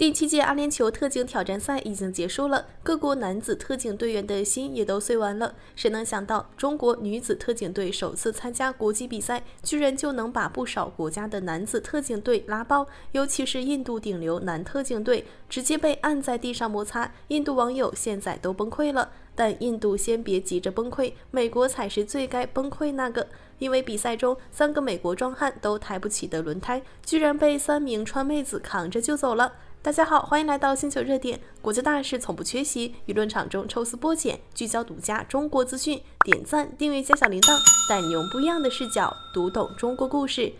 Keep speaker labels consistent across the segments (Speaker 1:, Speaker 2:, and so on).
Speaker 1: 第7届阿联酋特警挑战赛已经结束了，各国男子特警队员的心也都碎完了。谁能想到，中国女子特警队首次参加国际比赛，居然就能把不少国家的男子特警队拉爆，尤其是印度顶流男特警队，直接被按在地上摩擦。印度网友现在都崩溃了。但印度先别急着崩溃，美国才是最该崩溃那个。因为比赛中3个美国壮汉都抬不起的轮胎，居然被3名川妹子扛着就走了。大家好，欢迎来到星球热点，国际大事从不缺席，舆论场中抽丝剥茧，聚焦独家中国资讯，点赞、订阅加小铃铛，带你用不一样的视角读懂中国故事。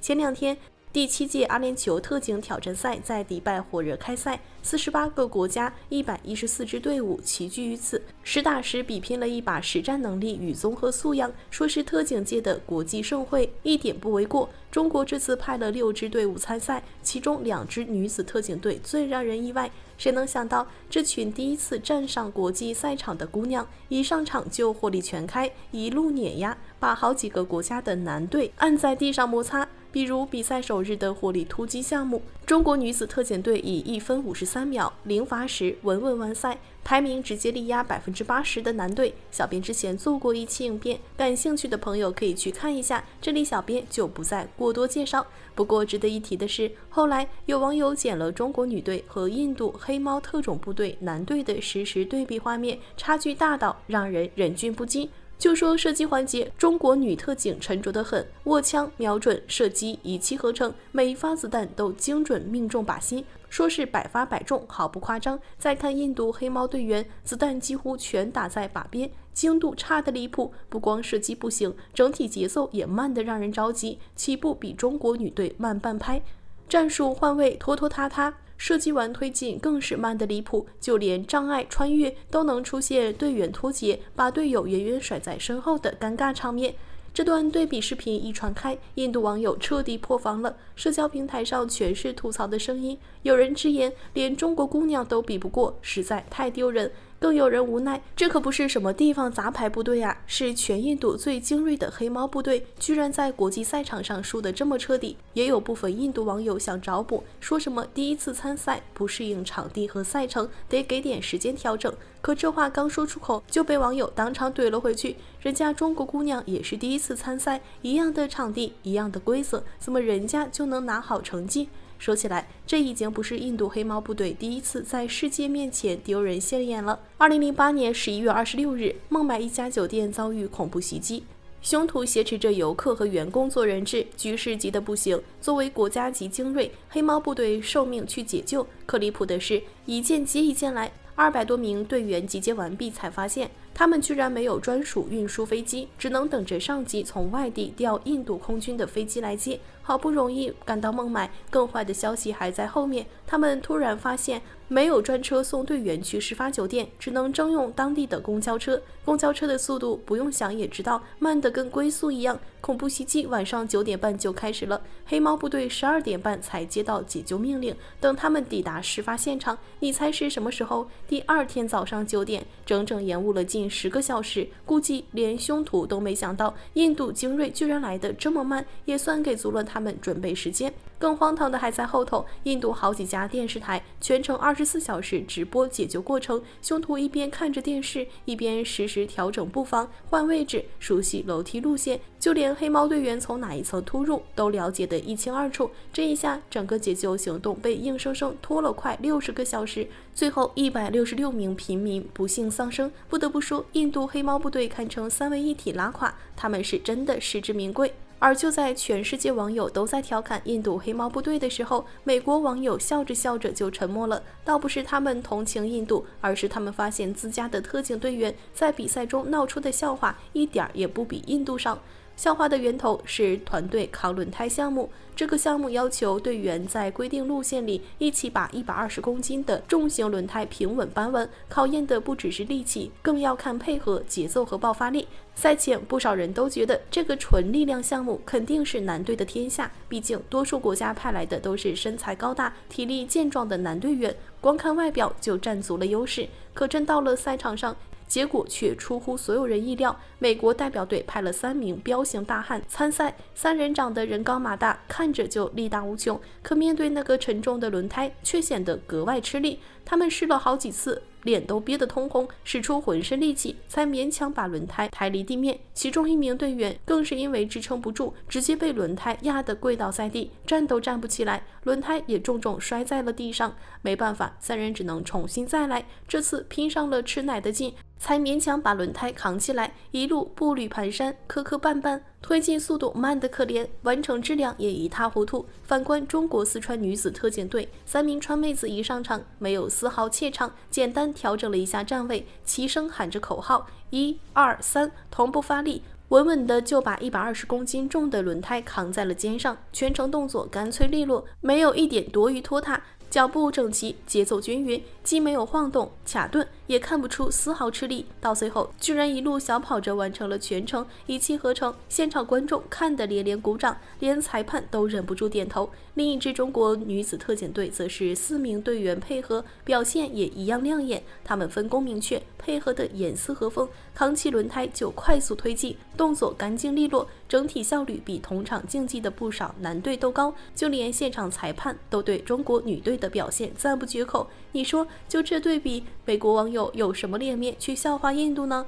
Speaker 1: 前2天，第7届阿联酋特警挑战赛在迪拜火热开赛，48个国家114支队伍齐聚于此，实打实比拼了一把实战能力与综合素养，说是特警界的国际盛会，一点不为过。中国这次派了6支队伍参赛，其中2支女子特警队最让人意外。谁能想到，这群第一次站上国际赛场的姑娘，一上场就火力全开，一路碾压，把好几个国家的男队按在地上摩擦。比如比赛首日的火力突击项目，中国女子特警队以1分53秒0罚10稳稳完赛，排名直接力压80%的男队。小编之前做过一期影片，感兴趣的朋友可以去看一下，这里小编就不再过多介绍。不过值得一提的是，后来有网友剪了中国女队和印度黑猫特种部队男队的实时对比画面，差距大到让人忍俊不禁。就说射击环节，中国女特警沉着得很，握枪、瞄准、射击一气呵成，每一发子弹都精准命中靶心，说是100发100中，毫不夸张。再看印度黑猫队员，子弹几乎全打在靶边，精度差得离谱，不光射击不行，整体节奏也慢得让人着急，起步比中国女队慢半拍，战术换位拖拖沓沓。射击完推进更是慢得离谱，就连障碍穿越都能出现队员脱节，把队友远远甩在身后的尴尬场面。这段对比视频一传开，印度网友彻底破防了，社交平台上全是吐槽的声音，有人直言连中国姑娘都比不过，实在太丢人。更有人无奈，这可不是什么地方杂牌部队啊，是全印度最精锐的黑猫部队，居然在国际赛场上输得这么彻底。也有部分印度网友想找补，说什么第一次参赛不适应场地和赛程，得给点时间调整。可这话刚说出口，就被网友当场怼了回去。人家中国姑娘也是第一次参赛，一样的场地，一样的规则，怎么人家就能拿好成绩？说起来，这已经不是印度黑猫部队第一次在世界面前丢人现眼了。2008年11月26日，孟买一家酒店遭遇恐怖袭击，凶徒挟持着游客和员工做人质，局势急得不行。作为国家级精锐，黑猫部队受命去解救。可离谱的是，一件接一件来，200多名队员集结完毕，才发现他们居然没有专属运输飞机，只能等着上级从外地调印度空军的飞机来接。好不容易赶到孟买，更坏的消息还在后面。他们突然发现没有专车送队员去事发酒店，只能征用当地的公交车。公交车的速度不用想也知道，慢得跟龟速一样。恐怖袭击晚上9点半就开始了，黑猫部队12点半才接到解救命令。等他们抵达事发现场，你猜是什么时候？第2天早上9点，整整延误了近10个小时。估计连凶徒都没想到，印度精锐居然来得这么慢，也算给足了他们准备时间。更荒唐的还在后头，印度好几家电视台全程24小时直播解救过程，凶徒一边看着电视，一边实时调整布防、换位置、熟悉楼梯路线，就连黑猫队员从哪一层突入都了解得一清二楚。这一下，整个解救行动被硬生生拖了快60个小时，最后166名平民不幸丧生。不得不说，印度黑猫部队堪称3位一体拉垮，他们是真的实至名归。而就在全世界网友都在调侃印度黑猫部队的时候，美国网友笑着笑着就沉默了。倒不是他们同情印度，而是他们发现自家的特警队员在比赛中闹出的笑话一点也不比印度少。笑话的源头是团队扛轮胎项目，这个项目要求队员在规定路线里一起把120公斤的重型轮胎平稳搬稳，考验的不只是力气，更要看配合、节奏和爆发力。赛前不少人都觉得这个纯力量项目肯定是男队的天下，毕竟多数国家派来的都是身材高大、体力健壮的男队员，光看外表就占足了优势。可真到了赛场上，结果却出乎所有人意料，美国代表队派了3名彪形大汉参赛，3人长得人高马大，看着就力大无穷，可面对那个沉重的轮胎却显得格外吃力。他们试了好几次，脸都憋得通红，使出浑身力气才勉强把轮胎抬离地面。其中1名队员更是因为支撑不住，直接被轮胎压得跪倒在地，站都站不起来，轮胎也重重摔在了地上。没办法，3人只能重新再来，这次拼上了吃奶的劲，才勉强把轮胎扛起来，一路步履蹒跚，磕磕绊绊，推进速度慢得可怜，完成质量也一塌糊涂。反观中国四川女子特警队，3名川妹子一上场，没有丝毫怯场，简单调整了一下站位，齐声喊着口号，1、2、3，同步发力，稳稳的就把120公斤重的轮胎扛在了肩上，全程动作干脆利落，没有一点多余拖沓，脚步整齐，节奏均匀，既没有晃动卡顿，也看不出丝毫吃力。到最后居然一路小跑着完成了全程，一气呵成，现场观众看得连连鼓掌，连裁判都忍不住点头。另一支中国女子特警队则是4名队员配合，表现也一样亮眼，他们分工明确，配合的严丝合缝，扛起轮胎就快速推进，动作干净利落，整体效率比同场竞技的不少男队都高，就连现场裁判都对中国女队的表现赞不绝口。你说就这对比，美国网友有什么脸面去笑话印度呢？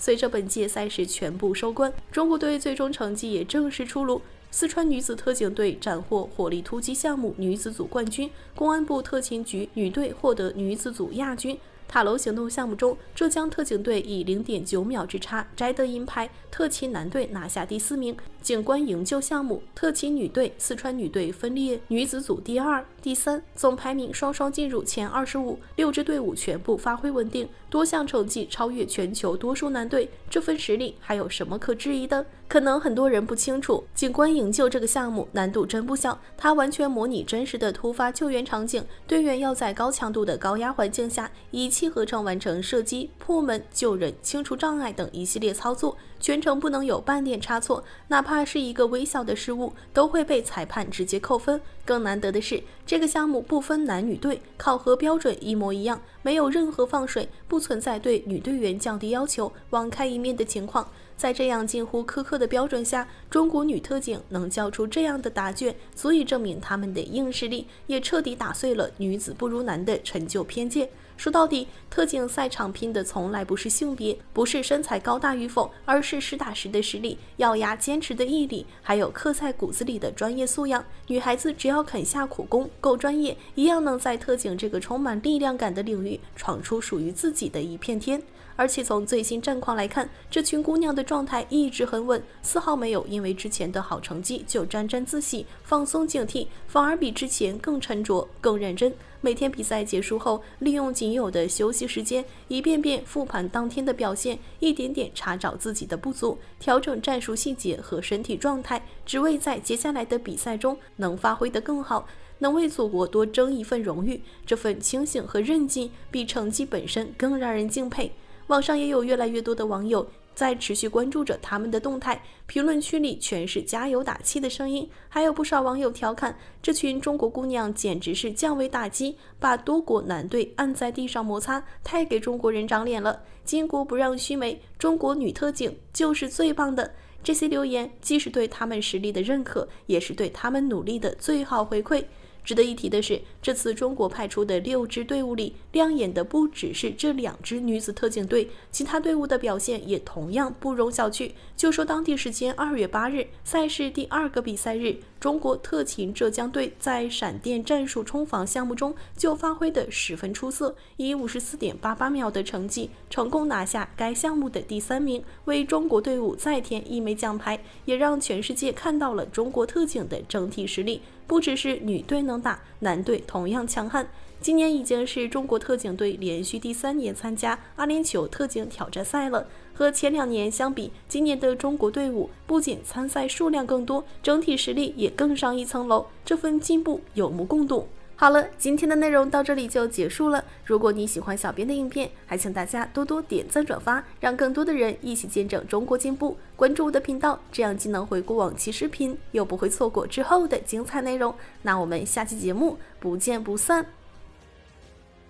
Speaker 1: 随着本届赛事全部收官，中国队最终成绩也正式出炉。四川女子特警队斩获火力突击项目女子组冠军，公安部特勤局女队获得女子组亚军。塔楼行动项目中，浙江特警队以0.9秒之差摘得银牌，特勤男队拿下第4名。警官营救项目，特勤女队、四川女队分列女子组第2、第3，总排名双双进入前25，6支队伍全部发挥稳定，多项成绩超越全球多数男队，这份实力还有什么可质疑的？可能很多人不清楚，警官营救这个项目难度真不小，它完全模拟真实的突发救援场景，队员要在高强度的高压环境下一气呵成完成射击、破门、救人、清除障碍等一系列操作，全程不能有半点差错，哪怕是一个微小的失误都会被裁判直接扣分。更难得的是，这个项目不分男女队，考核标准一模一样，没有任何放水，不存在对女队员降低要求、网开一面的情况。在这样近乎苛刻的标准下，中国女特警能交出这样的答卷，足以证明他们的硬实力，也彻底打碎了女子不如男的陈旧偏见。说到底，特警赛场拼的从来不是性别，不是身材高大与否，而是实打实的实力、咬牙坚持的毅力，还有刻在骨子里的专业素养。女孩子只要肯下苦功，够专业，一样能在特警这个充满力量感的领域闯出属于自己的一片天。而且从最新战况来看，这群姑娘的状态一直很稳，丝毫没有因为之前的好成绩就沾沾自喜、放松警惕，反而比之前更沉着、更认真。每天比赛结束后，利用仅有的休息时间，一遍遍复盘当天的表现，一点点查找自己的不足，调整战术细节和身体状态，只为在接下来的比赛中能发挥得更好，能为祖国多争一份荣誉。这份清醒和韧劲，比成绩本身更让人敬佩。网上也有越来越多的网友在持续关注着他们的动态，评论区里全是加油打气的声音，还有不少网友调侃这群中国姑娘简直是降维打击，把多国男队按在地上摩擦，太给中国人长脸了。巾帼不让须眉，中国女特警就是最棒的。这些留言既是对他们实力的认可，也是对他们努力的最好回馈。值得一提的是，这次中国派出的6支队伍里，亮眼的不只是这2支女子特警队，其他队伍的表现也同样不容小觑。就说当地时间2月8日，赛事第2个比赛日，中国特勤浙江队在闪电战术冲防项目中就发挥得十分出色，以54.88秒的成绩成功拿下该项目的第3名，为中国队伍再添1枚奖牌，也让全世界看到了中国特警的整体实力。不只是女队能打，男队同样强悍。今年已经是中国特警队连续第3年参加阿联酋特警挑战赛了。和前2年相比，今年的中国队伍不仅参赛数量更多，整体实力也更上一层楼，这份进步有目共睹。好了，今天的内容到这里就结束了。如果你喜欢小编的影片，还请大家多多点赞转发，让更多的人一起见证中国进步。关注我的频道，这样既能回顾往期视频，又不会错过之后的精彩内容。那我们下期节目不见不散。